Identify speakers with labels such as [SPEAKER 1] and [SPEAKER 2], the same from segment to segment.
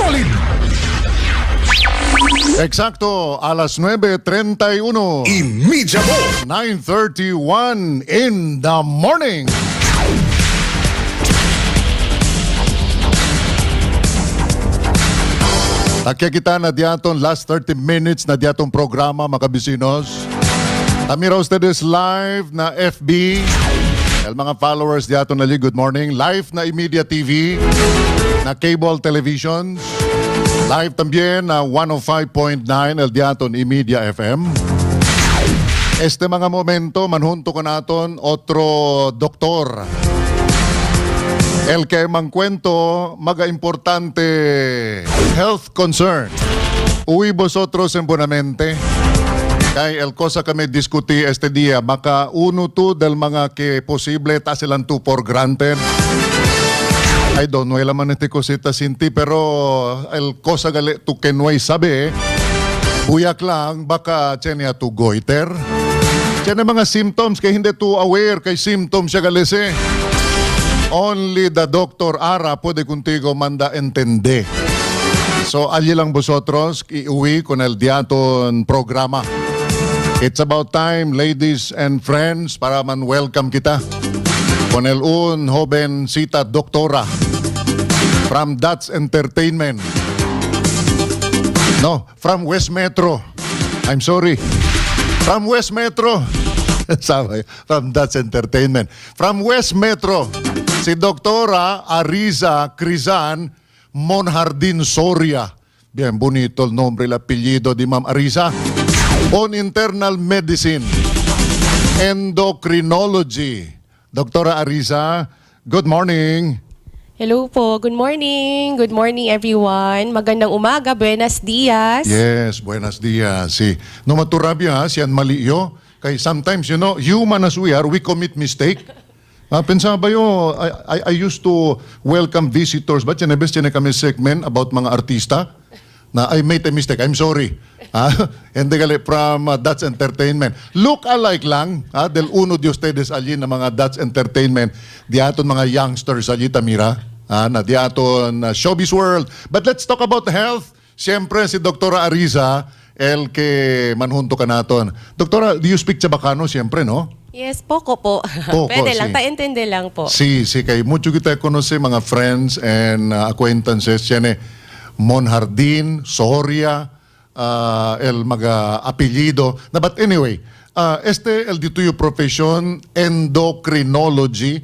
[SPEAKER 1] Solid!
[SPEAKER 2] Eksakto, alas 9:31.
[SPEAKER 1] Imidya mo!
[SPEAKER 2] 9:31 in the morning. Takya kita na diaton last 30 minutes na diatong programa, mga kabisinos. Kami roasted is live na FB. El mga followers diaton na good morning. Live na Imedia TV, na cable television. Live también na 105.9 El Diaton Imedia FM. Este mga momento, manhunto ko naton otro doktor. El que mangkwento, maga-importante health concern. Uy vosotros en buenamente. Kay el cosa kami diskuti este día, maka uno tu del mga que posible ta silang tu por granted. I don't know, laman iti cosita sinti, pero el cosa gali tu que no hay sabi, buyak lang, baka tiyan tu goiter. Tiyan mga symptoms, kay hindi tu aware kay symptoms siya galisi. Only the Dr. Ara puede contigo manda entende. So, allí lang vosotros, iuwi con el diaton programa. It's about time, ladies and friends, para man welcome kita. Con el un jovencita doktora from That's Entertainment. No, from West Metro. I'm sorry. From West Metro. Sabi, from That's Entertainment. From West Metro, si Doktora Ariza Crizan Monjardin Soria. Bien bonito el nombre, el apellido de Ma'am Ariza. On internal medicine, endocrinology. Doktora Ariza, good morning.
[SPEAKER 3] Hello po. Good morning. Good morning, everyone. Magandang umaga. Buenos dias.
[SPEAKER 2] Yes, buenos dias. Si, no maturabia, siyan maliyo. Kay sometimes, you know, human as we are, we commit mistake. Pensa ba yo, I used to welcome visitors, but sinabes siya kami segment about mga artista na I made a mistake. I'm sorry. Hindi gali from That's Entertainment. Look alike lang, del uno de ustedes allí na mga That's Entertainment. Diaton mga youngsters allí, Tamira. Na diaton showbiz world. But let's talk about health. Siyempre, si Dr. Ariza, el que manhunto ka naton. Doktora, do you speak Chabacano? Siyempre, no?
[SPEAKER 3] Yes, poco po.
[SPEAKER 2] Poco,
[SPEAKER 3] Pwede lang.
[SPEAKER 2] si.
[SPEAKER 3] Taintindi lang po.
[SPEAKER 2] Sí, kay mucho kita conoce mga friends and acquaintances. Yan Monjardin, Soria, el mga apelyido. But anyway, el di tuyo profession, endocrinology,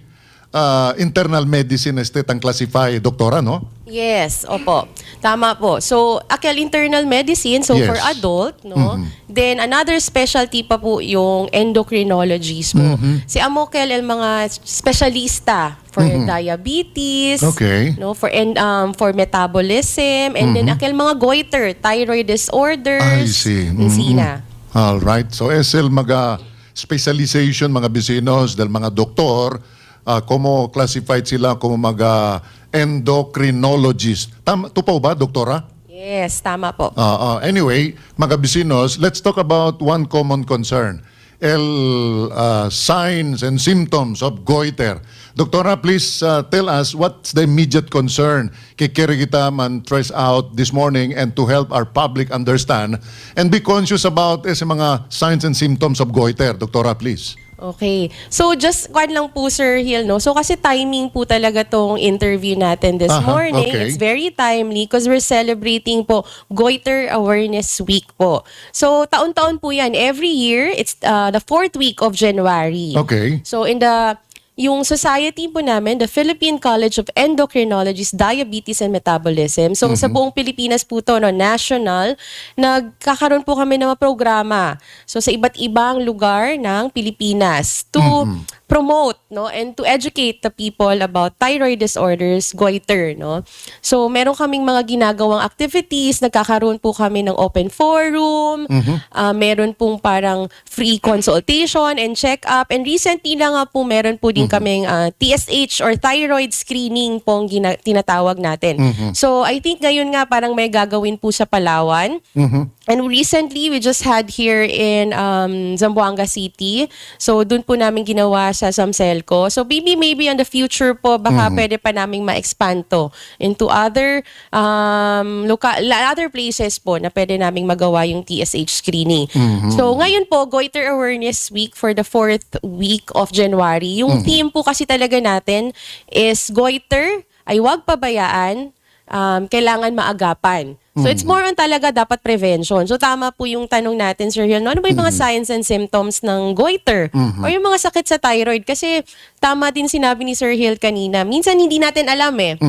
[SPEAKER 2] internal medicine, tang classify, doktora, no?
[SPEAKER 3] Yes, opo. Tama po. So, actual internal medicine, so
[SPEAKER 2] Yes.
[SPEAKER 3] for adult, no? Then, another specialty pa po yung endocrinologies po. Si Amokel, el mga specialista for diabetes,
[SPEAKER 2] Okay.
[SPEAKER 3] no? For metabolism, and then akil mga goiter, thyroid disorders,
[SPEAKER 2] I see.
[SPEAKER 3] insina.
[SPEAKER 2] All right. So, el mga specialization, mga bisinos, del mga doktor, como classified sila como mga endocrinologist. Tupaw ba, doktora?
[SPEAKER 3] Yes, tama po.
[SPEAKER 2] Anyway, mga bisinos, let's talk about one common concern. Signs and symptoms of goiter. Doktora, please tell us what's the immediate concern. Kikiri kita man trace out this morning and to help our public understand and be conscious about mga signs and symptoms of goiter. Doktora, please.
[SPEAKER 3] Okay. So just kwan lang po, Sir Hill, no? So kasi timing po talaga tong interview natin this morning.
[SPEAKER 2] Okay.
[SPEAKER 3] It's very timely because we're celebrating po Goiter Awareness Week po. So taon-taon po yan. Every year, it's the 4th week of January.
[SPEAKER 2] Okay.
[SPEAKER 3] So yung society po namin, the Philippine College of Endocrinologists, Diabetes and Metabolism. So sa buong Pilipinas po to, no, national, nagkakaroon po kami ng mga programa. So sa iba't ibang lugar ng Pilipinas to promote, no, and to educate the people about thyroid disorders, goiter, no. So meron kaming mga ginagawang activities, nagkakaroon po kami ng open forum, meron pong parang free consultation and check-up, and recently lang nga po meron po din kaming TSH or thyroid screening pong tinatawag natin. So I think ngayon nga parang may gagawin po sa Palawan. And recently, we just had here in Zamboanga City. So, dun po namin ginawa sa Samselco. So maybe on the future po, baka pwede pa naming ma-expand to into other other places po na pwede naming magawa yung TSH screening. So ngayon po, Goiter Awareness Week for the 4th week of January. Yung theme po kasi talaga natin is goiter ay huwag pabayaan, kailangan maagapan. So it's more on talaga dapat prevention. So tama po yung tanong natin, Sir Hill, ano ba yung mga signs and symptoms ng goiter or yung mga sakit sa thyroid? Kasi tama din sinabi ni Sir Hill kanina, minsan hindi natin alam eh.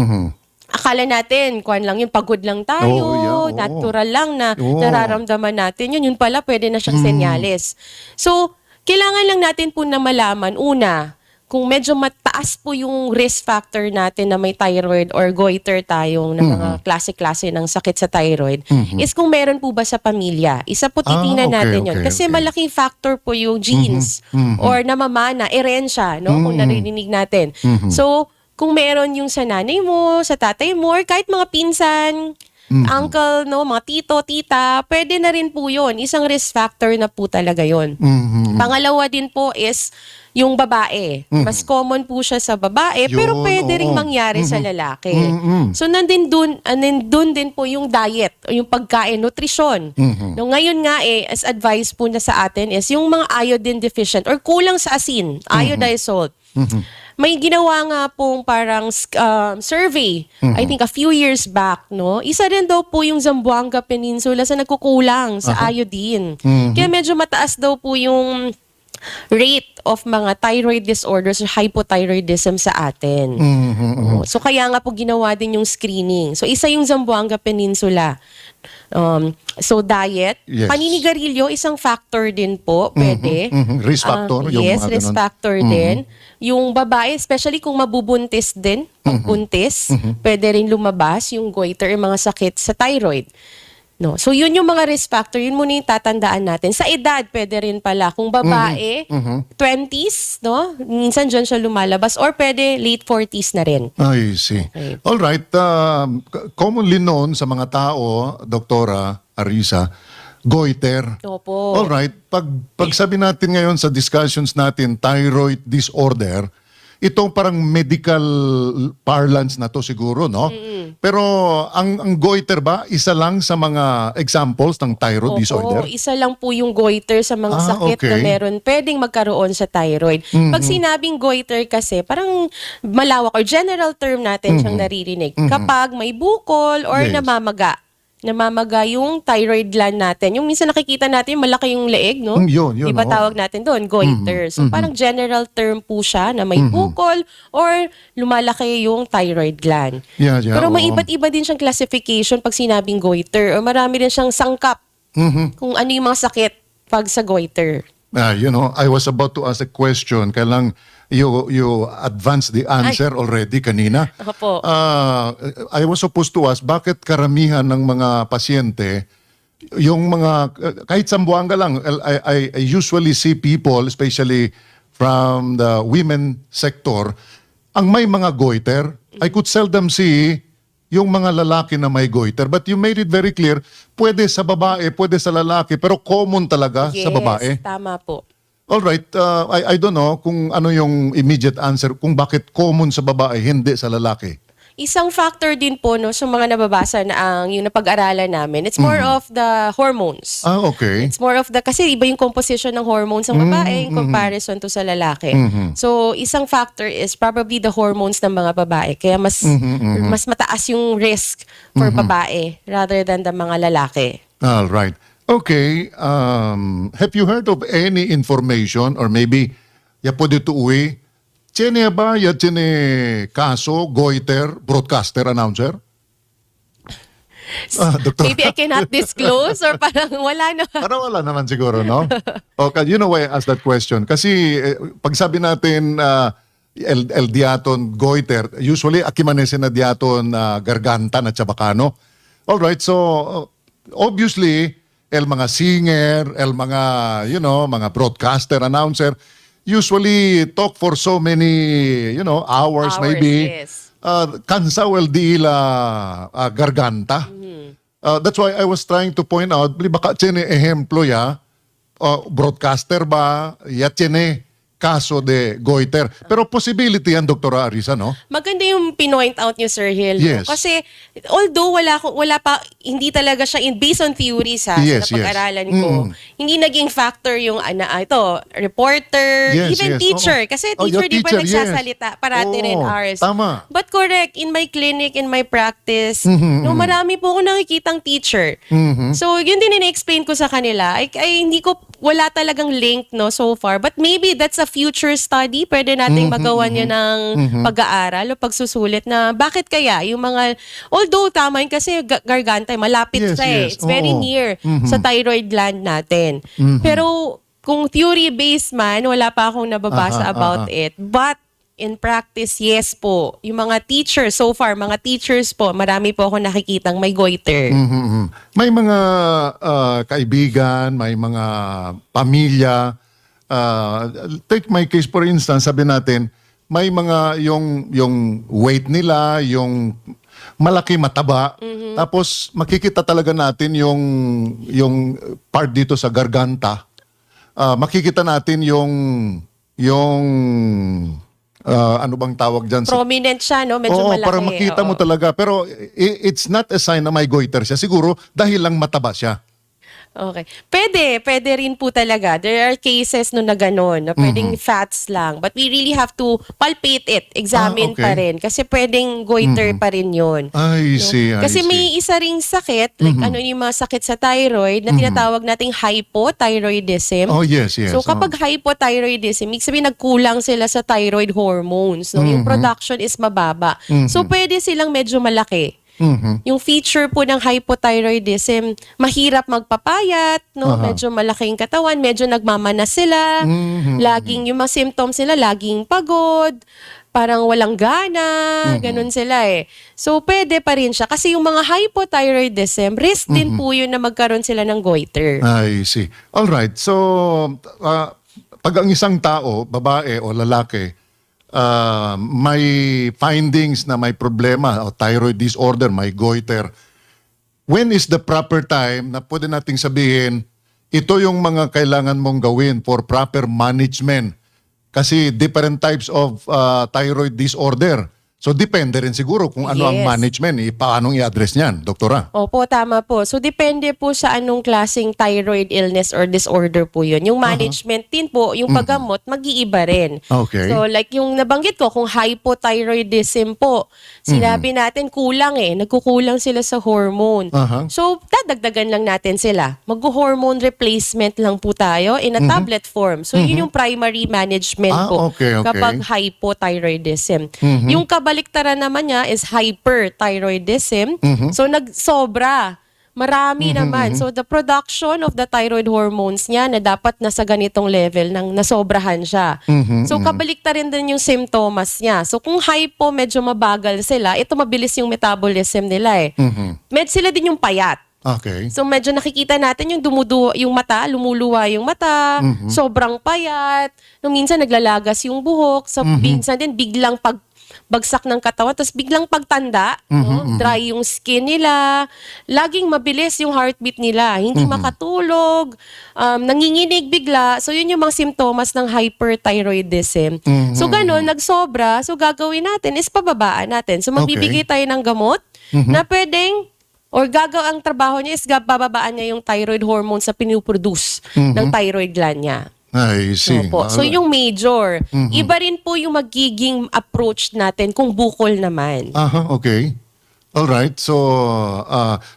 [SPEAKER 3] Akala natin, kuwan lang yun, pagod lang tayo, natural lang na nararamdaman natin yun. Yun pala, pwede na siyang senyales. So, kailangan lang natin po na malaman, una, kung medyo mataas po yung risk factor natin na may thyroid or goiter tayong na mga klase-klase ng sakit sa thyroid, is kung meron po ba sa pamilya. Isa po titingnan natin yun. Kasi malaking factor po yung genes or namamana, erensya, no? Kung narinig natin. So, kung meron yung sa nanay mo, sa tatay mo, or kahit mga pinsan, uncle, no, mga tito, tita, pwede na rin po yun. Isang risk factor na po talaga yun. Pangalawa din po is yung babae. Mas common po siya sa babae, pero pwede ring mangyari sa lalaki. So nandun din po yung diet, o yung pagkain, nutrisyon. No, ngayon nga as advice po na sa atin is yung mga iodine deficient or kulang sa asin, iodized salt. May ginawa nga pong parang survey, I think a few years back, no? Isa rin daw po yung Zamboanga Peninsula sa nagkukulang sa iodine. Kaya medyo mataas daw po yung rate of mga thyroid disorders or hypothyroidism sa atin. So kaya nga po ginawa din yung screening. So isa yung Zamboanga Peninsula. So diet, paninigarilyo, isang factor din po, pwede.
[SPEAKER 2] Risk factor? Yung
[SPEAKER 3] Yes,
[SPEAKER 2] mga
[SPEAKER 3] risk
[SPEAKER 2] ganun.
[SPEAKER 3] factor din. Yung babae, especially kung mabubuntis din, pagbuntis, pwede rin lumabas yung goiter, yung mga sakit sa thyroid. No. So yun yung mga risk factor, yun muna yung tatandaan natin. Sa edad, pwede rin pala. Kung babae, 20s, no? Minsan dyan siya lumalabas. Or pwede late 40s na rin.
[SPEAKER 2] I see.
[SPEAKER 3] Okay.
[SPEAKER 2] All right. Commonly known sa mga tao, Doktora Arisa, goiter.
[SPEAKER 3] Opo.
[SPEAKER 2] All right. Pag sabi natin ngayon sa discussions natin, thyroid disorder, itong parang medical parlance na to siguro, no? Pero ang goiter ba, isa lang sa mga examples ng thyroid disorder?
[SPEAKER 3] Opo, isa lang po yung goiter sa mga sakit na
[SPEAKER 2] okay.
[SPEAKER 3] meron pwedeng magkaroon sa thyroid. Pag sinabing goiter kasi, parang malawak or general term natin siyang naririnig. Kapag may bukol or
[SPEAKER 2] Yes.
[SPEAKER 3] namamaga yung thyroid gland natin. Yung minsan nakikita natin, malaki yung leeg, no?
[SPEAKER 2] Yun,
[SPEAKER 3] Iba
[SPEAKER 2] oo.
[SPEAKER 3] tawag natin doon, goiter. So parang general term po siya na may bukol or lumalaki yung thyroid gland.
[SPEAKER 2] Yeah,
[SPEAKER 3] Pero may
[SPEAKER 2] oo.
[SPEAKER 3] iba't iba din siyang classification pag sinabing goiter. O marami rin siyang sangkap kung ano yung mga sakit pag sa goiter.
[SPEAKER 2] I was about to ask a question. Kailang you advanced the answer already kanina.
[SPEAKER 3] Opo.
[SPEAKER 2] I was supposed to ask, bakit karamihan ng mga pasyente, yung mga, kahit Zamboanga lang, I usually see people, especially from the women sector, ang may mga goiter, I could seldom see yung mga lalaki na may goiter. But you made it very clear, pwede sa babae, pwede sa lalaki, pero common talaga sa babae.
[SPEAKER 3] Yes, tama po.
[SPEAKER 2] All right, I don't know kung ano yung immediate answer kung bakit common sa babae, hindi sa lalaki.
[SPEAKER 3] Isang factor din po no sa mga nababasa na ang yung napag-aralan namin, it's more of the hormones.
[SPEAKER 2] Okay.
[SPEAKER 3] It's more of the, kasi iba yung composition ng hormones ng babae in comparison to sa lalaki. So, isang factor is probably the hormones ng mga babae. Kaya mas mataas yung risk for babae rather than the mga lalaki.
[SPEAKER 2] All right. Okay, have you heard of any information or maybe ya po dito uwi, tiene ba ya tiene kaso, goiter, broadcaster, announcer? Doktor.
[SPEAKER 3] Maybe I cannot disclose or parang wala na.
[SPEAKER 2] Parang wala naman siguro, no? Okay, you know why I asked that question? Kasi pag sabi natin el diaton goiter, usually akimanese na diaton garganta na chabacano. All right, so obviously el mga singer, el mga mga broadcaster, announcer usually talk for so many hours maybe.
[SPEAKER 3] Yes.
[SPEAKER 2] Kansa el di la garganta. That's why I was trying to point out, baka tiene ejemplo ya, broadcaster ba, ya tiene kaso de goiter. Pero possibility yan, Dr. Arisa, no?
[SPEAKER 3] Maganda yung pinoint out niyo, Sir Hill.
[SPEAKER 2] Yes.
[SPEAKER 3] Kasi although wala pa, hindi talaga siya based on theories
[SPEAKER 2] Yes,
[SPEAKER 3] sa napag-aralan ko, hindi naging factor yung ito, reporter,
[SPEAKER 2] Yes,
[SPEAKER 3] even
[SPEAKER 2] yes.
[SPEAKER 3] teacher.
[SPEAKER 2] Oo.
[SPEAKER 3] Kasi
[SPEAKER 2] Oh,
[SPEAKER 3] teacher
[SPEAKER 2] your
[SPEAKER 3] di ba
[SPEAKER 2] teacher, yes.
[SPEAKER 3] nagsasalita parati rin,
[SPEAKER 2] Oo,
[SPEAKER 3] Ars.
[SPEAKER 2] tama.
[SPEAKER 3] But correct, in my clinic, in my practice, no, marami po ako nakikitang teacher. So, yun din in-explain ko sa kanila. Ay hindi ko, wala talagang link, no, so far. But maybe that's a future study. Pwede nating magawa niya ng pag-aaral o pagsusulit na bakit kaya yung mga, although tama yun kasi garganta, malapit
[SPEAKER 2] Yes,
[SPEAKER 3] siya eh.
[SPEAKER 2] yes.
[SPEAKER 3] It's very
[SPEAKER 2] Oo.
[SPEAKER 3] near sa thyroid gland natin. Pero kung theory-based man, wala pa akong nababasa about it. But in practice, yes po. Yung mga teachers, so far, mga teachers po, marami po ako nakikitang may goiter.
[SPEAKER 2] May mga kaibigan, may mga pamilya. Take my case for instance, sabi natin, may mga yung weight nila, yung malaki mataba. Tapos makikita talaga natin yung part dito sa garganta. Makikita natin yung ano bang tawag dyan?
[SPEAKER 3] Prominent siya, no? Medyo
[SPEAKER 2] Oo,
[SPEAKER 3] malaki.
[SPEAKER 2] para makita mo
[SPEAKER 3] Oo.
[SPEAKER 2] talaga. Pero it's not a sign na may goiter siya. Siguro dahil lang mataba siya.
[SPEAKER 3] Okay. Pwede rin po talaga. There are cases no na gano'n, na pwedeng fats lang. But we really have to palpate it, examine
[SPEAKER 2] okay.
[SPEAKER 3] pa rin. Kasi pwedeng goiter pa rin yun.
[SPEAKER 2] I see, I
[SPEAKER 3] Kasi
[SPEAKER 2] see.
[SPEAKER 3] may isa ring sakit, like ano yung mga sakit sa thyroid, na tinatawag nating hypothyroidism.
[SPEAKER 2] Oh, yes, yes.
[SPEAKER 3] So kapag hypothyroidism, ibig sabihin nagkulang sila sa thyroid hormones. No? Yung production is mababa. So pwede silang medyo malaki. Yung feature po ng hypothyroidism, mahirap magpapayat, no? Medyo malaking katawan, medyo nagmamanas sila, laging yung mga symptoms nila, laging pagod, parang walang gana, ganun sila eh. So pwede pa rin siya kasi yung mga hypothyroidism, risk din po yun na magkaroon sila ng goiter.
[SPEAKER 2] I see. All right. So, pag ang isang tao, babae o lalaki, may findings na may problema o thyroid disorder, may goiter, when is the proper time na pwede nating sabihin, ito yung mga kailangan mong gawin for proper management? Kasi different types of thyroid disorder. So depende rin siguro kung ano ang
[SPEAKER 3] Yes.
[SPEAKER 2] management, paanong i-address niyan, doktora?
[SPEAKER 3] Opo, tama po. So, depende po sa anong klaseng thyroid illness or disorder po yun. Yung management din po, yung paggamot, mag-iiba rin.
[SPEAKER 2] Okay.
[SPEAKER 3] So, like yung nabanggit ko, kung hypothyroidism po, sinabi natin kulang eh. Nagkukulang sila sa hormone.
[SPEAKER 2] Aha.
[SPEAKER 3] So, dadagdagan lang natin sila. Mag-hormone replacement lang po tayo in a tablet form. So, yun yung primary management po
[SPEAKER 2] okay.
[SPEAKER 3] kapag hypothyroidism. Yung kabaliktaran naman niya is hyperthyroidism. So, nagsobra. Marami naman. So, the production of the thyroid hormones niya na dapat nasa ganitong level nang nasobrahan siya. So, kabaliktaran din yung symptoms niya. So, kung hypo, medyo mabagal sila, ito mabilis yung metabolism nila eh. Sila din yung payat.
[SPEAKER 2] Okay.
[SPEAKER 3] So medyo nakikita natin yung yung mata, lumuluwa yung mata, sobrang payat, no, minsan naglalagas yung buhok, minsan din biglang pagbagsak ng katawan, tapos biglang pagtanda, no? Dry yung skin nila, laging mabilis yung heartbeat nila, hindi makatulog, nanginginig bigla. So yun yung mga simptomas ng hyperthyroidism. So ganun, nagsobra, so gagawin natin is pababaan natin. So magbibigay tayo ng gamot na pwedeng ang trabaho niya is bababaan niya yung thyroid hormone sa pinuproduce ng thyroid gland niya.
[SPEAKER 2] I see.
[SPEAKER 3] Opo. So yung major, iba rin po yung magiging approach natin kung bukol naman.
[SPEAKER 2] Aha, okay. All right. So,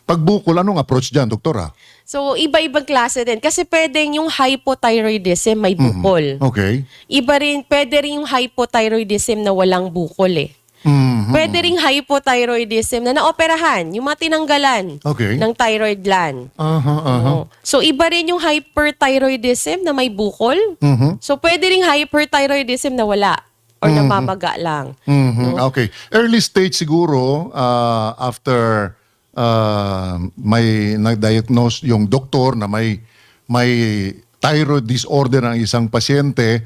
[SPEAKER 2] pag bukol, anong approach diyan, doktora?
[SPEAKER 3] So iba-ibang klase din. Kasi pwedeng yung hypothyroidism may bukol.
[SPEAKER 2] Okay.
[SPEAKER 3] Pwede rin yung hypothyroidism na walang bukol eh. Pwede ring hypothyroidism na naoperahan, yung mga tinanggalan
[SPEAKER 2] Okay.
[SPEAKER 3] ng thyroid gland.
[SPEAKER 2] Aha.
[SPEAKER 3] Oo. So, iba rin yung hyperthyroidism na may bukol. So, pwede ring hyperthyroidism na wala or namamaga lang.
[SPEAKER 2] Okay. Early stage siguro, after may nag-diagnose yung doktor na may thyroid disorder ng isang pasyente,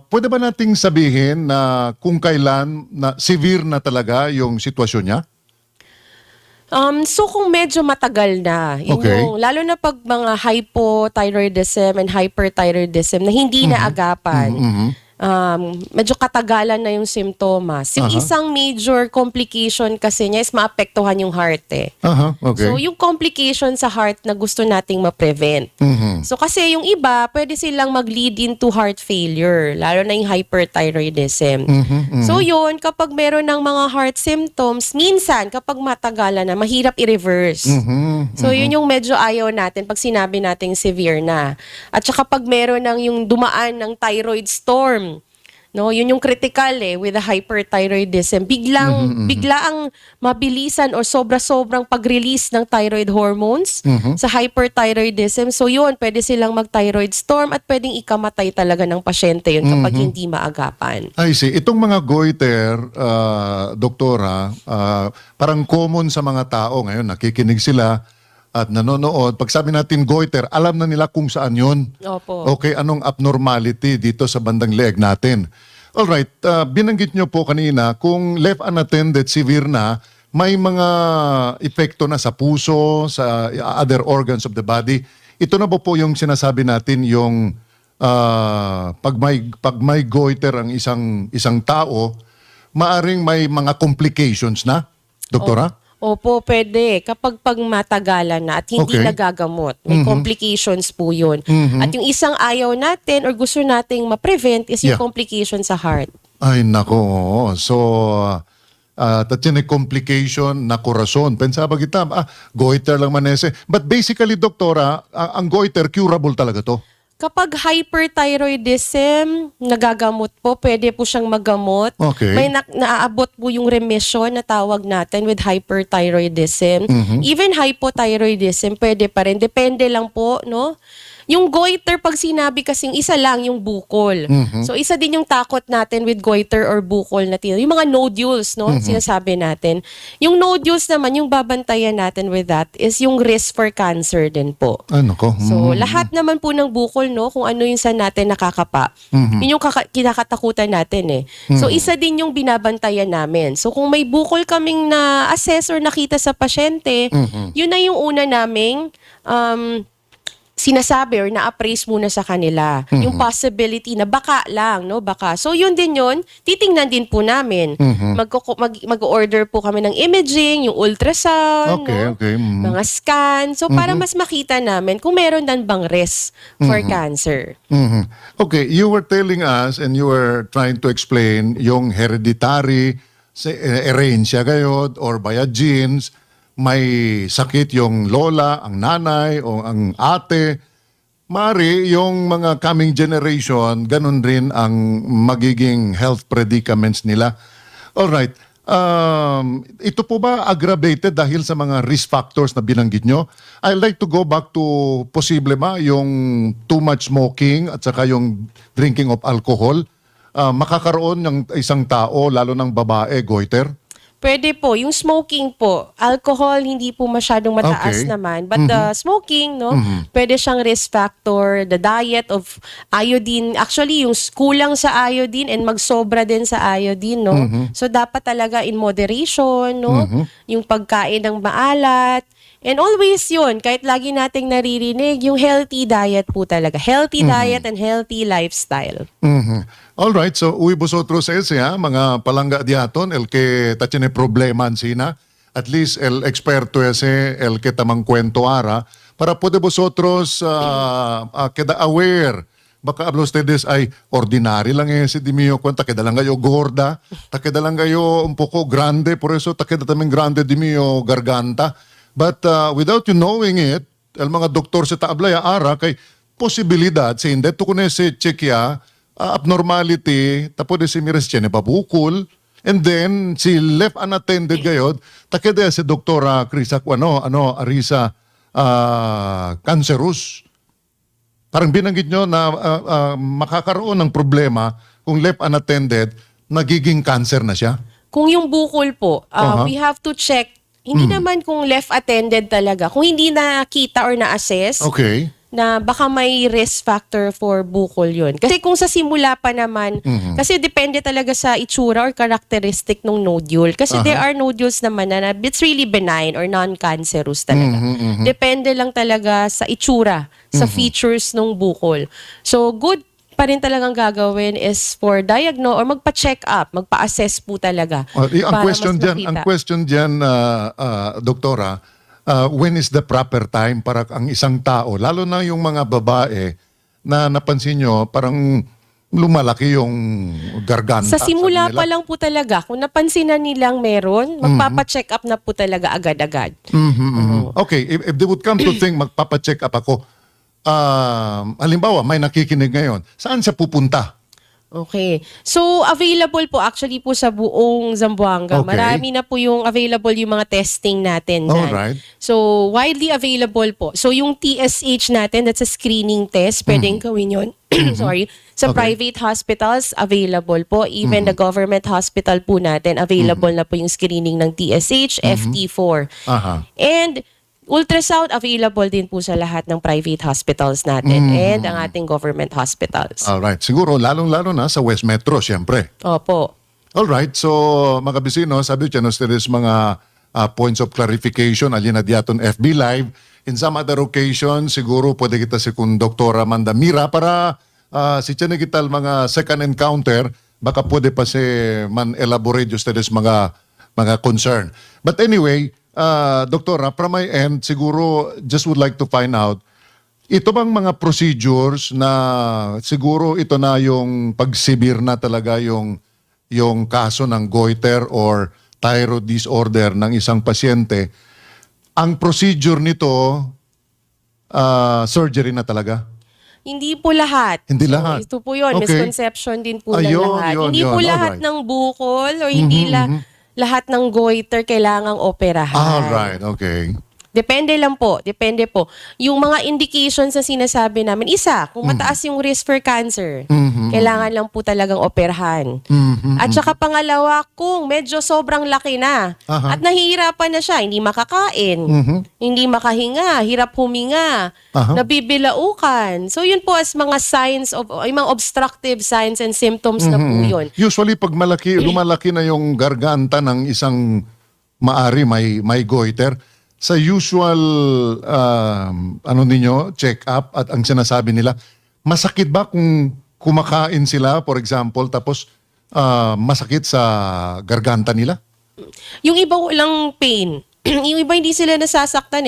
[SPEAKER 2] pwede ba nating sabihin na kung kailan na severe na talaga yung sitwasyon niya?
[SPEAKER 3] So kung medyo matagal na, yun
[SPEAKER 2] Okay.
[SPEAKER 3] yung, lalo na pag mga hypothyroidism and hyperthyroidism na hindi naagapan, medyo katagalan na yung simptomas. Yung isang major complication kasi niya is maapektuhan yung heart eh.
[SPEAKER 2] Okay.
[SPEAKER 3] So yung complication sa heart na gusto nating ma-prevent. So kasi yung iba, pwede silang mag-lead into heart failure, lalo na yung hyperthyroidism. So yun, kapag meron ng mga heart symptoms, minsan kapag matagalan na, mahirap i-reverse. So yun yung medyo ayaw natin pag sinabi nating severe na. At saka pag meron ng yung dumaan ng thyroid storm, no, yun yung critical with the hyperthyroidism. Biglaang mabilisan or sobra-sobrang pag-release ng thyroid hormones sa hyperthyroidism. So yun, pwede silang mag-thyroid storm at pwedeng ikamatay talaga ng pasyente yun kapag hindi maagapan.
[SPEAKER 2] I see. Itong mga goiter, doktora, parang common sa mga tao ngayon. Nakikinig sila at nanonood. Pag sabi natin goiter, alam na nila kung saan yun.
[SPEAKER 3] Opo.
[SPEAKER 2] Okay, anong abnormality dito sa bandang leeg natin. Alright, binanggit nyo po kanina, kung left unattended, severe na, may mga epekto na sa puso, sa other organs of the body. Ito na po yung sinasabi natin, yung pag may goiter ang isang tao, maaring may mga complications na, doktora?
[SPEAKER 3] Opo, pwede. Kapag matagalan na at hindi
[SPEAKER 2] Okay.
[SPEAKER 3] nagagamot, may complications po yun. At yung isang ayaw natin or gusto nating ma-prevent is yung
[SPEAKER 2] Yeah.
[SPEAKER 3] complication sa heart.
[SPEAKER 2] Ay, nako. Oo. So, that yun ay complication na korason. Pensaba kita, goiter lang manese. But basically, doktora, ang goiter, curable talaga to.
[SPEAKER 3] Kapag hyperthyroidism, nagagamot po, pwede po siyang magamot.
[SPEAKER 2] Okay.
[SPEAKER 3] May naaabot po yung remission na tawag natin with hyperthyroidism. Even hypothyroidism, pwede pa rin. Depende lang po, no? Yung goiter, pag sinabi kasing isa lang, yung bukol. So, isa din yung takot natin with goiter or bukol na yung mga nodules, no? Sinasabi natin. Yung nodules naman, yung babantayan natin with that is yung risk for cancer din po.
[SPEAKER 2] Ay, nako.
[SPEAKER 3] So, lahat naman po ng bukol, no, kung ano yung sa natin nakakapa, yun yung kinakatakutan natin eh. So, isa din yung binabantayan namin. So, kung may bukol kaming na-assess or nakita sa pasyente, yun na yung una naming sinasabi or na-appraise muna sa kanila. Yung possibility na baka lang, no? Baka. So, yun din yun. Titingnan din po namin. Mag-order po kami ng imaging, yung ultrasound,
[SPEAKER 2] Okay,
[SPEAKER 3] no?
[SPEAKER 2] okay.
[SPEAKER 3] Mga scan. So, para mas makita namin kung meron dan bang risk for cancer.
[SPEAKER 2] Okay, you were telling us and you were trying to explain yung hereditary, herencia kayo or via genes, may sakit yung lola, ang nanay o ang ate. Mari yung mga coming generation, ganun rin ang magiging health predicaments nila. Alright, ito po ba aggravated dahil sa mga risk factors na binanggit nyo? I'd like to go back to posible ba yung too much smoking at saka yung drinking of alcohol. Makakaroon ng isang tao, lalo ng babae, goiter?
[SPEAKER 3] Pwede po. Yung smoking po, alcohol hindi po masyadong mataas
[SPEAKER 2] Okay.
[SPEAKER 3] naman. But the smoking, no, pwede siyang risk factor. The diet of iodine, actually yung kulang sa iodine and magsobra din sa iodine, no. So dapat talaga in moderation, no, yung pagkain ng maalat. And always yun, kahit lagi nating naririnig, yung healthy diet po talaga. Healthy diet and healthy lifestyle.
[SPEAKER 2] Alright, so uwi vosotros ese, mga palangga diaton, el que tachene problema sina, at least el experto ese, el que tamang kwento ara, para puede vosotros queda aware. Baka hablo ustedes ay ordinary lang ese di mio kwenta, queda lang kayo gorda, ta queda lang kayo un poco grande, por eso ta queda también grande di mio garganta. But without you knowing it, el mga doktor sa taablaya ara, kay posibilidad, sa hindi, to kunese check ya, abnormality, tapos si Mires Chene pabukol, and then si left unattended gayod, takeda si Doktora Krisa Arisa cancerous. Parang binanggit nyo na makakaroon ng problema kung left unattended, nagiging cancer na siya.
[SPEAKER 3] Kung yung bukol po, we have to check. Hindi naman kung left attended talaga. Kung hindi nakita or na-assess,
[SPEAKER 2] Okay.
[SPEAKER 3] na baka may risk factor for bukol yun. Kasi kung sa simula pa naman, kasi depende talaga sa itsura or characteristic ng nodule. Kasi there are nodules naman na it's really benign or non-cancerous talaga. Depende lang talaga sa itsura, sa features ng bukol. So good pa rin talagang gagawin is for diagnose or magpa-check up, magpa-assess po talaga.
[SPEAKER 2] Ang question diyan, doktora, when is the proper time para ang isang tao, lalo na yung mga babae na napansin nyo, parang lumalaki yung garganta.
[SPEAKER 3] Sa simula
[SPEAKER 2] nila.
[SPEAKER 3] pa lang po talaga, kung napansin na nilang meron, magpapa-check up na po talaga agad-agad.
[SPEAKER 2] Okay, if they would come to think, magpapa-check up ako, halimbawa, may nakikinig ngayon, saan siya pupunta?
[SPEAKER 3] Okay. So, available po actually po sa buong Zamboanga.
[SPEAKER 2] Okay.
[SPEAKER 3] Marami na po yung available yung mga testing natin dyan.
[SPEAKER 2] Alright.
[SPEAKER 3] So, widely available po. So, yung TSH natin, that's a screening test. Pwedeng gawin yun. Sorry. Sa
[SPEAKER 2] Okay.
[SPEAKER 3] private hospitals, available po. Even the government hospital po natin, available na po yung screening ng TSH, FT4.
[SPEAKER 2] Aha.
[SPEAKER 3] And ultrasound available din po sa lahat ng private hospitals natin and ang ating government hospitals.
[SPEAKER 2] Alright, siguro lalong-lalo na sa West Metro, siyempre.
[SPEAKER 3] Opo.
[SPEAKER 2] Alright, so mga bisino, sabi ko ustedes mga points of clarification, alin na diaton FB Live. In some other occasions, siguro pwede kita si kung Doktora Amanda Mira para si tiyan kita mga second encounter, baka pwede pa si man elaborate ustedes mga concern. But anyway, Doktora, from my end, siguro just would like to find out, ito bang mga procedures na siguro ito na yung pagsibir na talaga yung kaso ng goiter or thyroid disorder ng isang pasyente, ang procedure nito, surgery na talaga?
[SPEAKER 3] Hindi po lahat.
[SPEAKER 2] Hindi lahat.
[SPEAKER 3] Ito po yun.
[SPEAKER 2] Okay.
[SPEAKER 3] Misconception din po ng
[SPEAKER 2] Ayun,
[SPEAKER 3] lahat.
[SPEAKER 2] yun,
[SPEAKER 3] Hindi
[SPEAKER 2] yun.
[SPEAKER 3] po lahat
[SPEAKER 2] Alright.
[SPEAKER 3] ng bukol or hindi lahat ng goiter kailangang operahan.
[SPEAKER 2] Alright, okay.
[SPEAKER 3] Depende lang po. Depende po. Yung mga indications na sinasabi namin, isa, kung mataas yung risk for cancer, kailangan lang po talagang operahan. At saka pangalawa, kung medyo sobrang laki na at nahihirapan na siya, hindi makakain, hindi makahinga, hirap huminga, nabibilaukan. So yun po as mga signs of, yung mga obstructive signs and symptoms na po yun.
[SPEAKER 2] Usually pag lumalaki na yung garganta ng isang maari may goiter, sa usual check up at ang sinasabi nila, masakit ba kung kumakain sila, for example, tapos masakit sa garganta nila?
[SPEAKER 3] Yung iba walang pain. Yung iba hindi sila nasasaktan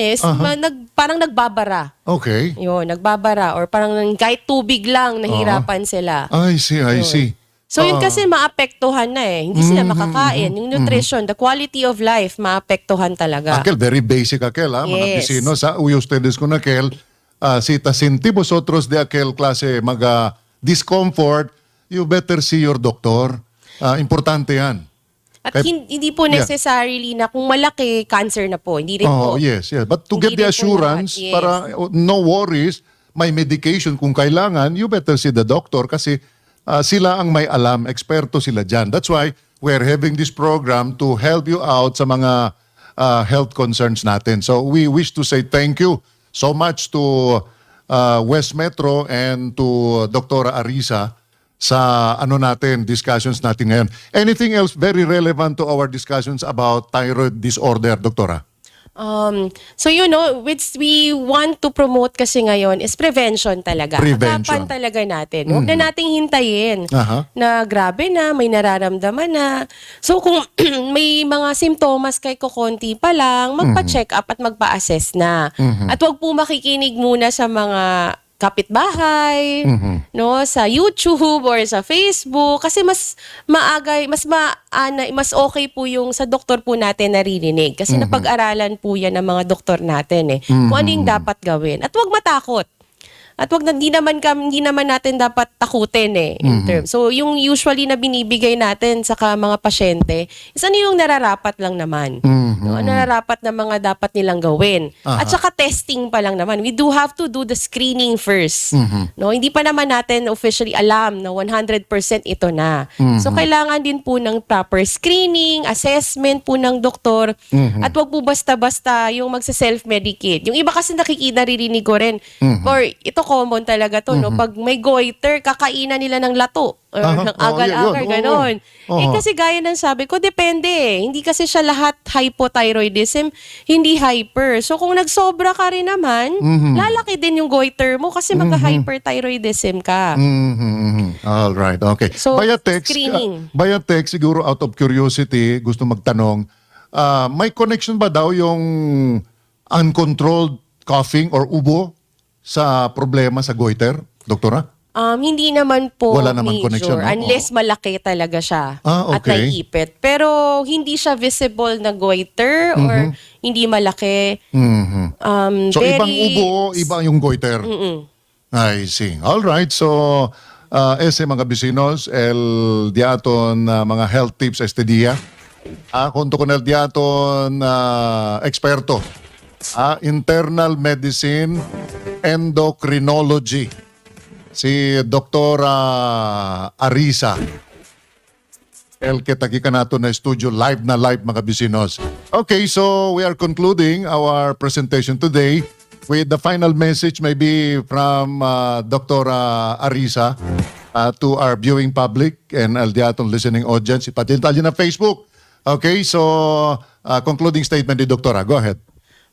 [SPEAKER 3] parang nagbabara.
[SPEAKER 2] Okay.
[SPEAKER 3] Yun, nagbabara or parang kahit tubig lang nahirapan sila.
[SPEAKER 2] I see.
[SPEAKER 3] So yun kasi maapektuhan na Hindi sila makakain. Yung nutrition, the quality of life, maapektuhan talaga.
[SPEAKER 2] Aquel, very basic aquel, mga
[SPEAKER 3] Yes.
[SPEAKER 2] bisino. Sa ustedes con aquel, si tasinti vosotros de aquel klase discomfort, you better see your doctor. Importante yan.
[SPEAKER 3] At hindi po necessarily na kung malaki, cancer na po. Hindi rin po.
[SPEAKER 2] Yes. But to
[SPEAKER 3] Hindi
[SPEAKER 2] get the
[SPEAKER 3] rin po
[SPEAKER 2] assurance,
[SPEAKER 3] lahat, yes.
[SPEAKER 2] para no worries, may medication kung kailangan, you better see the doctor kasi sila ang may alam, eksperto sila dyan. That's why we're having this program to help you out sa mga health concerns natin. So we wish to say thank you so much to West Metro and to Dr. Arisa sa discussions natin ngayon. Anything else very relevant to our discussions about thyroid disorder, Doktora?
[SPEAKER 3] So which we want to promote kasi ngayon is prevention talaga.
[SPEAKER 2] Prevention.
[SPEAKER 3] Agapan talaga natin. Huwag na nating hintayin na grabe na, may nararamdaman na. So kung may mga simptomas kay kukonti pa lang, magpa-check up at magpa-assess na. At huwag po makikinig muna sa mga kapitbahay, sa YouTube or sa Facebook kasi mas okay po yung sa doktor po natin naririnig kasi napag-aralan po yan ng mga doktor natin kung ano yung dapat gawin. At huwag matakot. At hindi naman natin dapat takutin in terms. So yung usually na binibigay natin sa mga pasyente, is ano yung nararapat lang naman. No, ano nararapat na mga dapat nilang gawin. At saka testing pa lang naman. We do have to do the screening first. No, hindi pa naman natin officially alam na 100% ito na. So kailangan din po ng proper screening, assessment po ng doktor, at wag po basta-basta yung magse-self-medicate. Yung iba kasi naririnig ko rin, or ito common talaga to, no? Pag may goiter, kakainan nila ng lato or ng agal-agal, ganon. Kasi gaya ng sabi ko, depende Hindi kasi siya lahat hypothyroidism, hindi hyper. So kung nagsobra ka rin naman, lalaki din yung goiter mo kasi magka-hyperthyroidism ka.
[SPEAKER 2] All right, okay.
[SPEAKER 3] So,
[SPEAKER 2] Via text,
[SPEAKER 3] screening.
[SPEAKER 2] via text, siguro out of curiosity, gusto magtanong, may connection ba daw yung uncontrolled coughing or ubo sa problema sa goiter, doktora?
[SPEAKER 3] Hindi naman po
[SPEAKER 2] Wala naman
[SPEAKER 3] major
[SPEAKER 2] connection, no?
[SPEAKER 3] unless malaki talaga siya at
[SPEAKER 2] Okay.
[SPEAKER 3] naiipit. Pero hindi siya visible na goiter or hindi malaki.
[SPEAKER 2] So ibang ubo, iba yung goiter. I see. All right. So ese mga bisinos, el diaton mga health tips este día. Junto con el diaton experto. Internal medicine, endocrinology. Si Doktora Arisa. El que tagi ka nato na studio live na live mga bisinos. Okay, so we are concluding our presentation today with the final message maybe from Doktora Arisa to our viewing public and El Diaton listening audience. Ipatintal na Facebook. Okay, so concluding statement ni Doktora. Go ahead.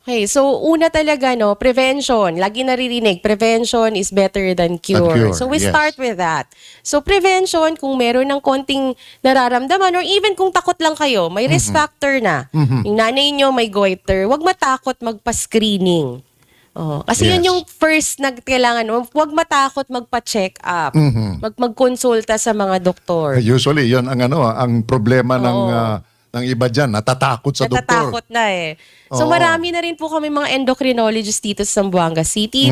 [SPEAKER 3] Okay, so una talaga prevention. Lagi naririnig, prevention is better than cure.
[SPEAKER 2] Than cure,
[SPEAKER 3] So we
[SPEAKER 2] yes.
[SPEAKER 3] start with that. So prevention, kung meron ng konting nararamdaman or even kung takot lang kayo, may risk factor na. Yung nanay nyo may goiter, wag matakot magpa-screening. Kasi yun
[SPEAKER 2] Yes.
[SPEAKER 3] yung first na kailangan mo. Huwag matakot magpa-check up. Magkonsulta sa mga doktor.
[SPEAKER 2] Usually, yon ang ang problema ng iba diyan, natatakot sa doktor.
[SPEAKER 3] Natatakot na So
[SPEAKER 2] Oo.
[SPEAKER 3] marami na rin po kami mga endocrinologists dito sa Zamboanga City.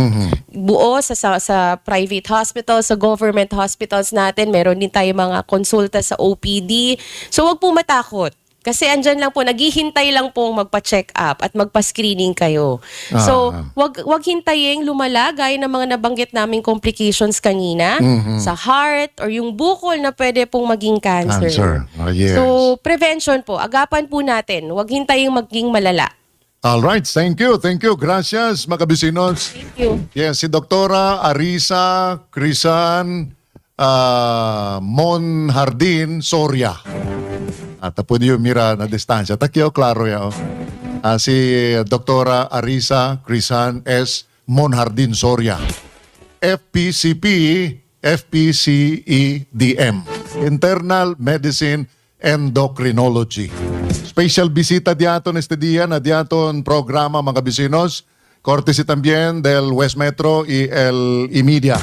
[SPEAKER 3] Buo sa private hospitals, sa government hospitals natin. Meron din tayo mga konsulta sa OPD. So wag po matakot. Kasi andyan lang po, naghihintay lang po magpa-check up at magpa-screening kayo. So, wag hintayin lumala gaya ng mga nabanggit naming complications kanina sa heart or yung bukol na pwede pong maging cancer.
[SPEAKER 2] Cancer. Yes.
[SPEAKER 3] So, prevention po. Agapan po natin. Wag hintayin maging malala.
[SPEAKER 2] All right, thank you. Thank you. Gracias, mga bisinos.
[SPEAKER 3] Thank you.
[SPEAKER 2] Yes, si Doktora Arisa Crisan Monhardin Soria. At po niyo mira na distansya. Takyo, klaro ya. Si Doktora Arisa Crisan S. Monhardin Soria. FPCP, FPCEDM. Internal Medicine Endocrinology. Special visita diaton este día na diaton programa mga bisinos. Cortesy también del West Metro y el E-Media.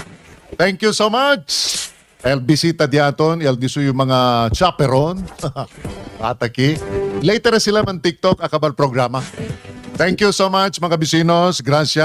[SPEAKER 2] Thank you so much. El bisita diaton, el diso yung mga chaperon. Ataki. Later sila man TikTok akabal programa. Thank you so much mga bisinos. Gracias.